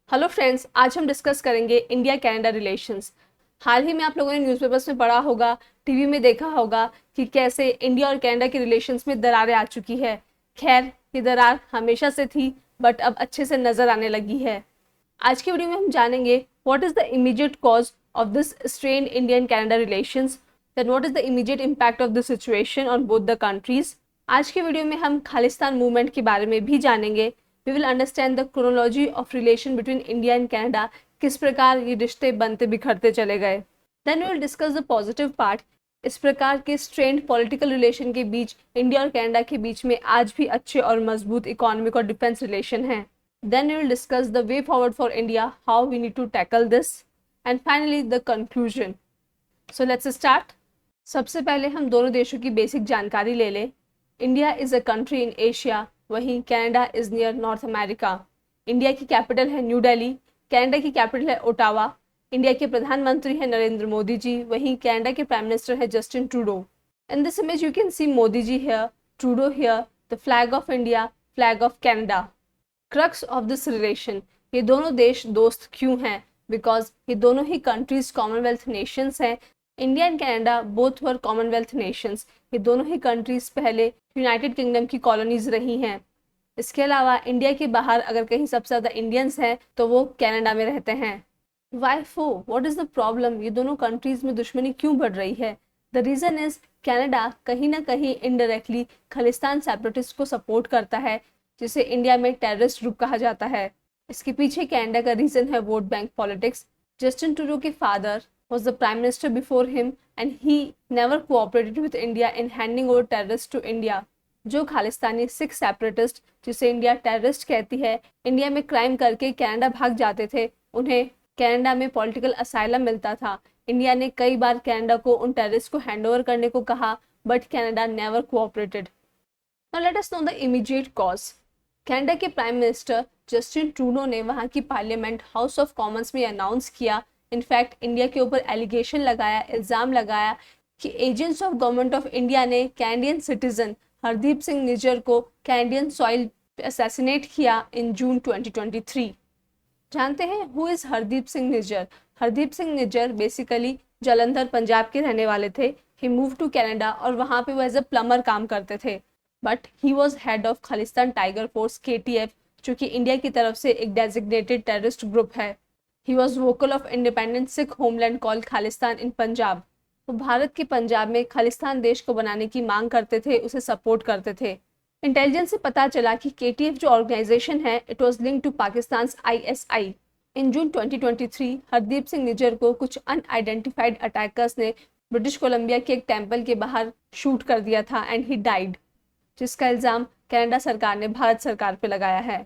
Hello friends, आज हम discuss करेंगे इंडिया कनाडा रिलेशंस। हाल ही में आप लोगों ने न्यूज़पेपर्स में पढ़ा होगा, टीवी में देखा होगा कि कैसे इंडिया और कनाडा के रिलेशंस में दरारें आ चुकी है। खैर, ये दरार हमेशा से थी बट अब अच्छे से नज़र आने लगी है। आज की वीडियो में हम जानेंगे what is the immediate cause of this strain Indian Canada relations, then what is the immediate impact of this situation on both the countries. आज की वीडियो में हम खालिस्तान मूवमेंट के बारे में भी जानेंगे। We will understand the chronology of relation between India and Canada, किस प्रकार ये रिश्ते बनते बिखरते चले गए। Then we will discuss the positive part, इस प्रकार के स्ट्रेन्ड पॉलिटिकल रिलेशन के बीच इंडिया और कनाडा के बीच में आज भी अच्छे और मजबूत इकोनॉमिक और डिफेंस रिलेशन हैं। Then we will discuss the way forward for India, how we need to tackle this, and finally the conclusion. So let's start. सबसे पहले हम दोनों देशों की बेसिक जानकारी ले लें। India is a country in Asia, वहीं Canada is near North America. India की कैपिटल है न्यू दिल्ली, कनाडा की कैपिटल है ओटावा। इंडिया के प्रधानमंत्री हैं नरेंद्र मोदी जी, वहीं कनाडा के प्राइम मिनिस्टर है Justin Trudeau. In this image you can see Modi ji here, Trudeau here, the flag of India, flag of Canada. Crux of this relation, ये दोनों देश दोस्त क्यों हैं? बिकॉज ये दोनों ही कंट्रीज कॉमनवेल्थ नेशंस हैं। India and Canada both were Commonwealth Nations. ये दोनों ही कंट्रीज पहले यूनाइटेड किंगडम की कॉलोनीज रही हैं। इसके अलावा इंडिया के बाहर अगर कहीं सबसे ज़्यादा इंडियंस हैं तो वो कनाडा में रहते हैं। Why for, what is the problem? ये दोनों कंट्रीज में दुश्मनी क्यों बढ़ रही है? द रीज़न इज़ कनाडा कहीं ना कहीं इनडायरेक्टली खालिस्तान सेपरेटिस्ट को सपोर्ट करता है, जिसे इंडिया में टेररिस्ट ग्रुप कहा जाता है। इसके पीछे कनाडा का रीजन है vote bank politics. Justin Trudeau के father was the prime minister before him and he never cooperated with India in handing over terrorists to India. जो खालिस्तानी सिख सेपरेटिस्ट, जिसे इंडिया टेररिस्ट कहती है, इंडिया में क्राइम करके Canada भाग जाते थे, उन्हें कनाडा में पॉलिटिकल असाइलम मिलता था। इंडिया ने कई बार कनाडा को उन टेररिस्ट को हैंडओवर करने को कहा but Canada never cooperated. Now let us know the immediate cause. Canada के प्राइम मिनिस्टर जस्टिन ट्रूडो ने वहाँ की पार्लियामेंट हाउस ऑफ कॉमन्स में अनाउंस किया, इनफैक्ट इंडिया के ऊपर एलिगेशन लगाया, इल्ज़ाम लगाया कि agents of government of India ने कैनेडियन सिटीजन हरदीप सिंह निज्जर को कैनेडियन सॉइल पे असैसिनेट किया इन जून 2023। जानते हैं who is Hardeep Singh Nijjar? Hardeep Singh Nijjar basically Jalandhar Punjab के रहने वाले थे। ही मूव टू कनाडा और वहाँ पे वो एज अ प्लम्बर काम करते थे, but he was head of Khalistan tiger force KTF, जो कि इंडिया की तरफ से एक डेजिग्नेटेड टेररिस्ट ग्रुप है। He was vocal of independent Sikh homeland called Khalistan in Punjab. वो भारत के पंजाब में खालिस्तान देश को बनाने की मांग करते थे, उसे सपोर्ट करते थे। इंटेलिजेंस से पता चला कि KTF जो ऑर्गेनाइजेशन है, it was link to Pakistan ISI। In June 2023 Hardeep Singh Nijjar को कुछ अनआइडेंटिफाइड अटैकर्स ने ब्रिटिश कोलंबिया के एक टेम्पल के बाहर शूट कर दिया था एंड ही डाइड, जिसका इल्ज़ाम कनाडा सरकार ने भारत सरकार पर लगाया है।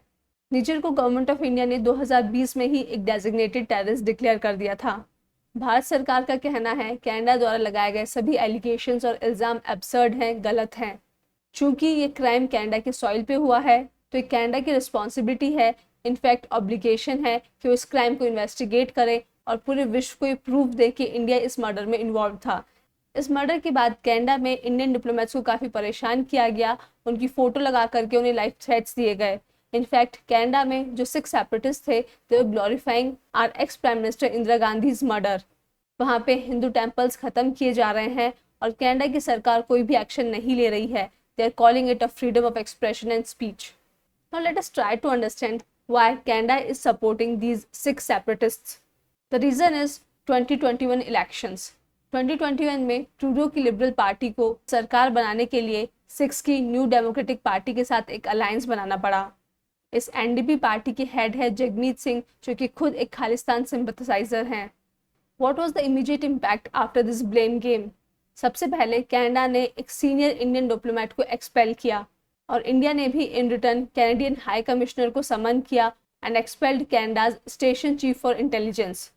निज्जर को गवर्नमेंट ऑफ इंडिया ने 2020 में ही एक डेजिग्नेटेड टेररिस्ट डिक्लेयर कर दिया था। भारत सरकार का कहना है कनाडा द्वारा लगाए गए सभी एलिगेशंस और इल्ज़ाम एब्सर्ड हैं, गलत हैं। चूंकि ये क्राइम कनाडा के सॉइल पे हुआ है तो ये कनाडा की रिस्पॉन्सिबिलिटी है, इनफैक्ट ऑब्लिगेशन है कि वो इस क्राइम को इन्वेस्टिगेट करे और पूरे विश्व को ये प्रूफ दे कि इंडिया इस मर्डर में इन्वॉल्व था। इस मर्डर के बाद कनाडा में इंडियन डिप्लोमेट्स को काफ़ी परेशान किया गया, उनकी फ़ोटो लगा करके उन्हें लाइफ थ्रेट्स दिए गए। इनफैक्ट कनाडा में जो सिख सेपरेटिस्ट थे, they were glorifying our ex prime minister Indira Gandhi's murder. वहाँ पे हिंदू टेम्पल्स ख़त्म किए जा रहे हैं और कनाडा की सरकार कोई भी एक्शन नहीं ले रही है। They are calling it a freedom of expression and speech. Now let us try to understand why Canada is supporting these Sikh separatists. The reason is 2021 elections. 2021 में ट्रूडो की लिबरल पार्टी को सरकार बनाने के लिए सिक्स की न्यू डेमोक्रेटिक पार्टी के साथ एक अलायंस बनाना पड़ा। इस NDP पार्टी के हेड है जगमीत सिंह, जो कि खुद एक खालिस्तान सिंपथसाइजर हैं। What was the immediate impact after this blame game? सबसे पहले कनाडा ने एक सीनियर इंडियन डिप्लोमेट को एक्सपेल किया और इंडिया ने भी in return Canadian high commissioner को समन किया and expelled Canada's station chief for intelligence.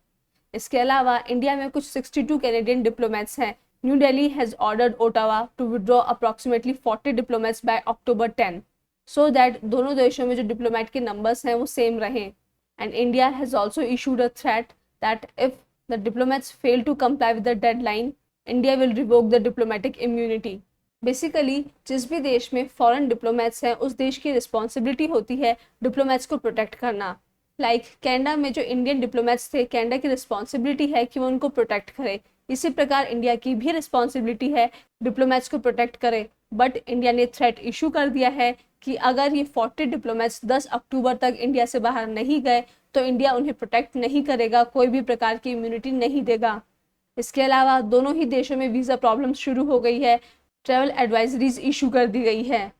इसके अलावा इंडिया में कुछ 62 कैनेडियन डिप्लोमेट्स हैं। New Delhi has ordered Ottawa to withdraw approximately 40 diplomats by October 10, so that दोनों देशों में जो डिप्लोमेट के नंबर्स हैं वो सेम रहें। And India has also issued a threat that if the diplomats fail to comply with the deadline, India will revoke the diplomatic immunity. Basically जिस भी देश में फॉरेन डिप्लोमेट्स हैं, उस देश की रिस्पॉन्सिबिलिटी होती है डिप्लोमेट्स को प्रोटेक्ट करना। कनाडा में जो इंडियन डिप्लोमेट्स थे, कनाडा की रिस्पॉन्सिबिलिटी है कि वो उनको प्रोटेक्ट करे। इसी प्रकार इंडिया की भी रिस्पॉन्सिबिलिटी है डिप्लोमेट्स को प्रोटेक्ट करे। बट इंडिया ने थ्रेट इशू कर दिया है कि अगर ये 40 डिप्लोमेट्स 10 अक्टूबर तक इंडिया से बाहर नहीं गए तो इंडिया उन्हें प्रोटेक्ट नहीं करेगा, कोई भी प्रकार की इम्यूनिटी नहीं देगा। इसके अलावा दोनों ही देशों में वीज़ा प्रॉब्लम शुरू हो गई है, ट्रैवल एडवाइजरीज इशू कर दी गई है।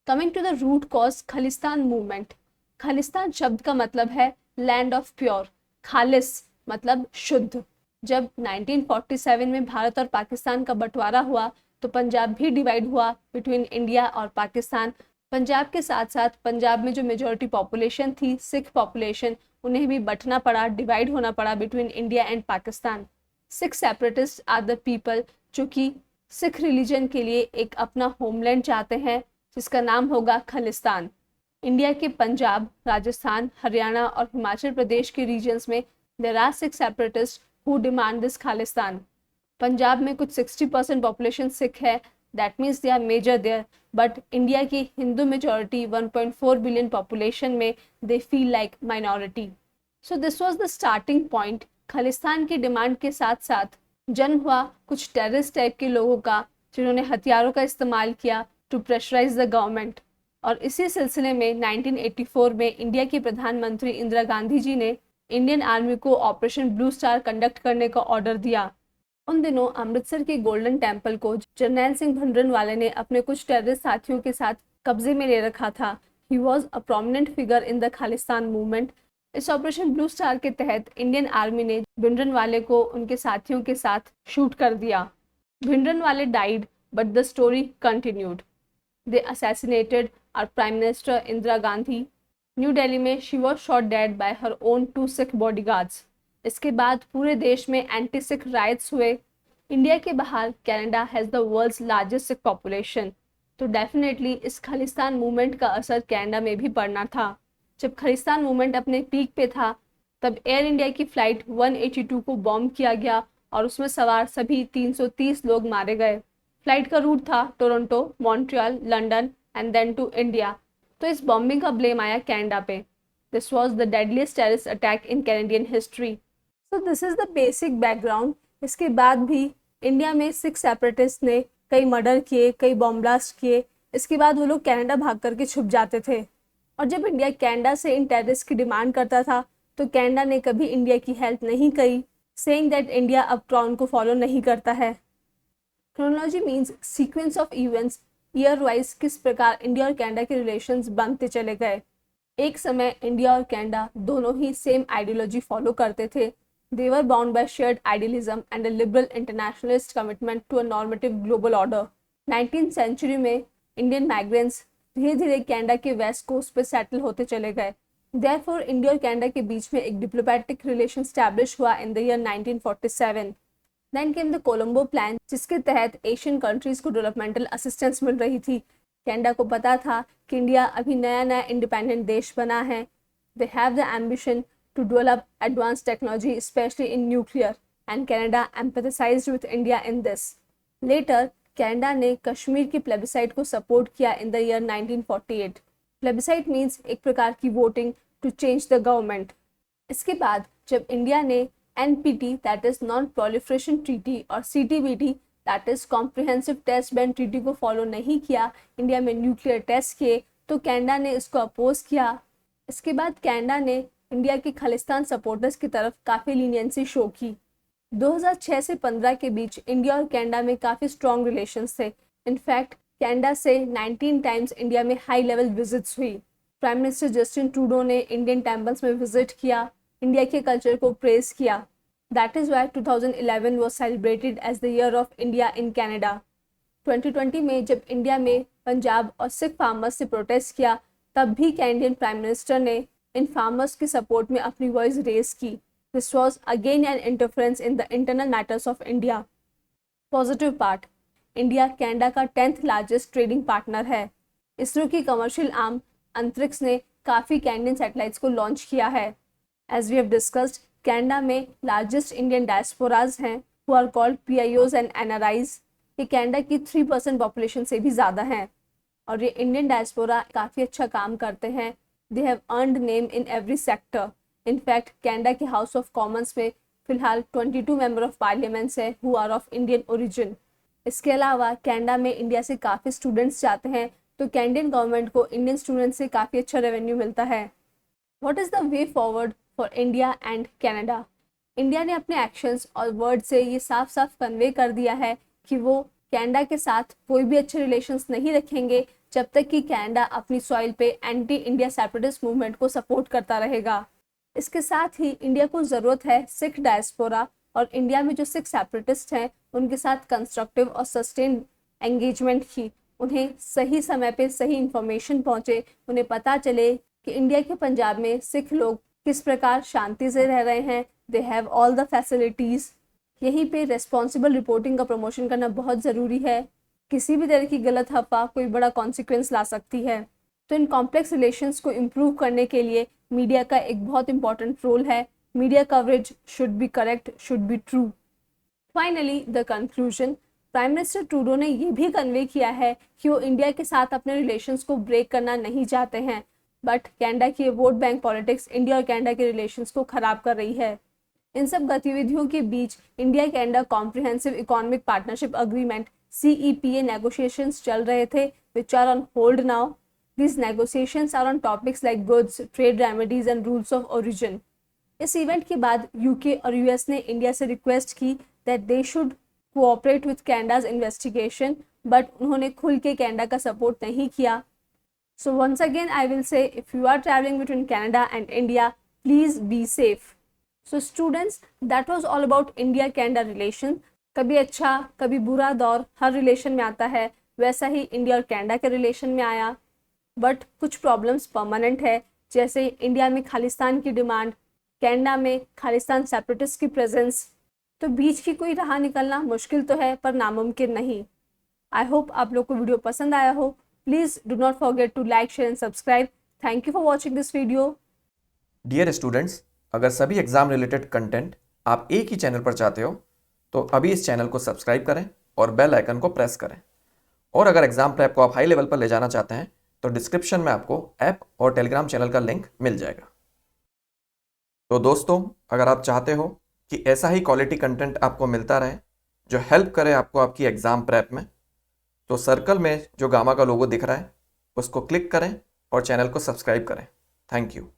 Coming to the root cause Khalistan movement. Khalistan शब्द का मतलब है लैंड ऑफ प्योर, खालिस मतलब शुद्ध। जब 1947 में भारत और पाकिस्तान का बंटवारा हुआ तो पंजाब भी डिवाइड हुआ बिटवीन इंडिया और पाकिस्तान। पंजाब के साथ साथ पंजाब में जो मेजॉरिटी पॉपुलेशन थी, सिख पॉपुलेशन, उन्हें भी बंटना पड़ा, डिवाइड होना पड़ा between India and Pakistan. Sikh separatist are the people जो कि सिख रिलीजन के लिए एक अपना होमलैंड चाहते हैं जिसका नाम होगा खालिस्तान। इंडिया के पंजाब, राजस्थान, हरियाणा और हिमाचल प्रदेश के रीजन्स में there are Sikh separatist who demand this Khalistan. Punjab में कुछ 60% पॉपुलेशन सिख है, that means they are major there, but India की हिंदू मेजॉरिटी 1.4 बिलियन पॉपुलेशन में they feel like minority. So this was the starting point. Khalistan की डिमांड के साथ साथ जन्म हुआ कुछ टेररिस्ट टाइप के लोगों का जिन्होंने हथियारों का इस्तेमाल किया टू प्रेशराइज द गवर्नमेंट। और इसी सिलसिले में 1984 में इंडिया की प्रधानमंत्री इंदिरा गांधी जी ने इंडियन आर्मी को ऑपरेशन ब्लू स्टार कंडक्ट करने का ऑर्डर दिया। उन दिनों अमृतसर के गोल्डन टेम्पल को जरनैल सिंह भंडरनवाले ने अपने कुछ टेररिस्ट साथियों के साथ कब्जे में ले रखा था। He was a prominent figure in the Khalistan movement. इस ऑपरेशन ब्लू स्टार के तहत इंडियन आर्मी ने भिंडरनवाले को उनके साथियों के साथ शूट कर दिया। Bhindranwale died but the story continued. They assassinated our prime minister Indira Gandhi. New Delhi में she was shot dead by her own 2 Sikh bodyguards. इसके बाद पूरे देश में एंटी सिख राइट्स हुए। इंडिया के बाहर Canada has the world's largest Sikh population, तो डेफिनेटली इस खालिस्तान मूवमेंट का असर कनाडा में भी पड़ना था। जब खालिस्तान मूवमेंट अपने पीक पे था तब एयर इंडिया की फ़्लाइट 182 को बॉम्ब किया गया और उसमें सवार सभी 330 लोग मारे गए। फ्लाइट का रूट था Toronto, Montreal, London and then to India. तो इस बॉम्बिंग का ब्लेम आया कनाडा पे। This was the deadliest terrorist attack in Canadian history. So this is the basic background. इसके बाद भी इंडिया में सिख सेपरेटिस्ट ने कई मर्डर किए, कई बॉम्ब ब्लास्ट किए। इसके बाद वो लोग कनाडा भाग करके छुप जाते थे। और जब इंडिया कनाडा से इन टेररिस्ट की डिमांड करता था तो कनाडा ने कभी इंडिया की हेल्प नहीं करी, सेइंग दैट इंडिया अब ट्रॉन को फॉलो नहीं करता है। Chronology means sequence of events, year wise किस प्रकार इंडिया और कनाडा के रिलेशंस बनते चले गए। एक समय इंडिया और कनाडा दोनों ही सेम आइडियोलॉजी फॉलो करते थे। They were bound by shared idealism and a liberal internationalist commitment to a normative global order. 19th century में इंडियन माइग्रेंट्स धीरे धीरे कनाडा के वेस्ट कोस्ट पे सेटल होते चले गए। Therefore, इंडिया और कनाडा के बीच में एक डिप्लोमेटिक रिलेशन स्टैब्लिश हुआ in the year 1947. Then came the Colombo Plan, जिसके तहत एशियन कंट्रीज को डेवलपमेंटल असिस्टेंस मिल रही थी। कनाडा को पता था कि इंडिया अभी नया नया इंडिपेंडेंट देश बना है। They have the ambition to develop advanced technology, especially in nuclear, and Canada empathized with India in this. Later, Canada ने कश्मीर की प्लेबिसाइट को सपोर्ट किया in the year 1948. Plebiscite means एक प्रकार की voting to change the government. इसके बाद जब इंडिया ने NPT that is Non-Proliferation Treaty और CTBT that is Comprehensive Test Ban Treaty को फॉलो नहीं किया, इंडिया में न्यूक्लियर टेस्ट किए, तो कनाडा ने इसको अपोज किया। इसके बाद कनाडा ने इंडिया के खालिस्तान सपोर्टर्स की तरफ काफ़ी लीनियंसी शो की। 2006 से 15 के बीच इंडिया और कनाडा में काफ़ी स्ट्रॉन्ग रिलेशंस थे। इनफैक्ट कनाडा से 19 टाइम्स इंडिया में हाई लेवल विजिट्स हुई। प्राइम मिनिस्टर जस्टिन ट्रूडो ने इंडियन टेम्पल्स में विजिट किया, इंडिया के कल्चर को प्रेज किया। That is why 2011 was celebrated as the year of India in Canada. 2020 में जब इंडिया में पंजाब और सिख फार्मर्स से प्रोटेस्ट किया तब भी कैनेडियन प्राइम मिनिस्टर ने इन फार्मर्स की सपोर्ट में अपनी वॉइस रेज की। This was again an interference in the internal matters of India. Positive part, India Canada का 10th लार्जेस्ट ट्रेडिंग पार्टनर है। इसरो की कमर्शियल आर्म अंतरिक्ष ने काफ़ी कैनेडियन सैटेलाइट्स को लॉन्च किया है। As we have discussed, Canada में लार्जेस्ट इंडियन डायस्पोराज हैं who are called PIOs and NRIs। ये कनाडा की 3% पॉपुलेशन से भी ज़्यादा हैं और ये इंडियन डायस्पोरा काफ़ी अच्छा काम करते हैं। They have earned name in every sector. In fact Canada के हाउस ऑफ कॉमन्स में फिलहाल 22 मेंबर ऑफ पार्लियामेंट्स है who are of Indian origin. इसके अलावा कनाडा में इंडिया से काफ़ी स्टूडेंट्स जाते हैं, तो कैनेडियन गवर्नमेंट को इंडियन स्टूडेंट्स से काफ़ी अच्छा रेवेन्यू मिलता है। What is the way forward for India and Canada? India ने अपने एक्शंस और वर्ड से ये साफ साफ कन्वे कर दिया है कि वो कनाडा के साथ कोई भी अच्छे रिलेशंस नहीं रखेंगे जब तक कि कनाडा अपनी सॉइल पे एंटी इंडिया सेपरेटिस्ट मूवमेंट को सपोर्ट करता रहेगा। इसके साथ ही इंडिया को ज़रूरत है सिख डायस्पोरा और इंडिया में जो सिख सेपरेटिस्ट हैं उनके साथ कंस्ट्रक्टिव और सस्टेन एंगेजमेंट की। उन्हें सही समय पे सही इंफॉर्मेशन पहुंचे, उन्हें पता चले कि इंडिया के पंजाब में सिख लोग किस प्रकार शांति से रह रहे हैं, they have all the facilities. यहीं पे रेस्पॉन्सिबल रिपोर्टिंग का प्रमोशन करना बहुत ज़रूरी है। किसी भी तरह की गलत अफवाह कोई बड़ा कॉन्सिक्वेंस ला सकती है। तो इन कॉम्प्लेक्स रिलेशंस को इम्प्रूव करने के लिए मीडिया का एक बहुत इंपॉर्टेंट रोल है। Media coverage should be correct, should be true. Finally the conclusion, prime minister Trudeau ने ये भी कन्वे किया है कि वो इंडिया के साथ अपने रिलेशंस को ब्रेक करना नहीं चाहते हैं, बट कनाडा की वोट बैंक पॉलिटिक्स इंडिया और कनाडा के रिलेशंस को खराब कर रही है। इन सब गतिविधियों के बीच India Canada comprehensive economic partnership agreement CEPA negotiations चल रहे थे, which are on hold now. These negotiations are on topics like goods, trade remedies and rules of origin. इस इवेंट के बाद UK और US ने इंडिया से रिक्वेस्ट की that they should cooperate with Canada's investigation, but उन्होंने खुल के कनाडा का सपोर्ट नहीं किया। So once again I will say, if you are traveling between Canada and India, please be safe. So students, that was all about India-Canada relation. कभी अच्छा कभी बुरा दौर हर रिलेशन में आता है, वैसा ही इंडिया और कनाडा के रिलेशन में आया। बट कुछ प्रॉब्लम्स परमानेंट है, जैसे इंडिया में खालिस्तान की डिमांड, कनाडा में खालिस्तान सेपरेटिस्ट की प्रेजेंस। तो बीच की कोई राह निकलना मुश्किल तो है पर नामुमकिन नहीं। आई होप आप लोग को वीडियो पसंद आया हो। Please do not forget to like, share and subscribe. Thank you for watching this video. Dear students, अगर सभी एग्जाम रिलेटेड कंटेंट आप एक ही चैनल पर चाहते हो तो अभी इस चैनल को सब्सक्राइब करें और बेल आइकन को प्रेस करें। और अगर एग्जाम प्रेप को आप हाई लेवल पर ले जाना चाहते हैं तो डिस्क्रिप्शन में आपको ऐप और टेलीग्राम चैनल का लिंक मिल जाएगा। तो दोस्तों, अगर आप चाहते हो कि ऐसा ही क्वालिटी कंटेंट आपको मिलता रहे जो हेल्प करे आपको आपकी एग्जाम प्रेप में, तो सर्कल में जो गामा का लोगो दिख रहा है उसको क्लिक करें और चैनल को सब्सक्राइब करें। Thank you.